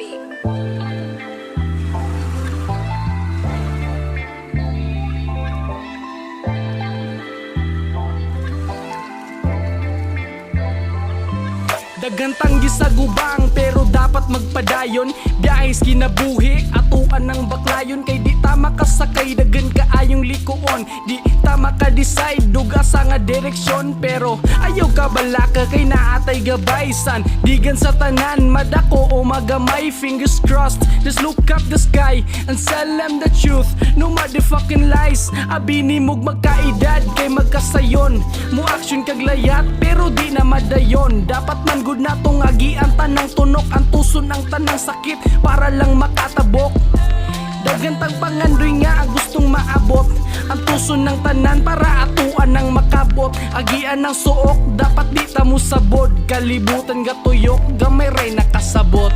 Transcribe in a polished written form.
beat. Dagantang gisagubang pero dapat magpadayon. Biyahis kinabuhi, atuan ng baklayon. Kay di tama ka sakay, dagan ka ayong likuon. Di tama ka decide, duga sa nga direksyon. Pero ayaw ka balaka kay naatay gabaysan. Digan sa tanan, madako o magamay. Fingers crossed, just look up the sky and tell them the truth, no motherfucking lies. Abini mog magkaedad kay magkasayon. Mo action kag layat pero di na madayon. Dapat man good na tong agian tanang tunok. Ang tuson ang tanang sakit para lang makatabok. Dagantang pangandoy nga ang gustong maabot. Ang tuson ng tanan para atuan ng makabot. Agian ng suok, dapat di ta mo sabod. Kalibutan ga tuyok, gamay ray nakasabot.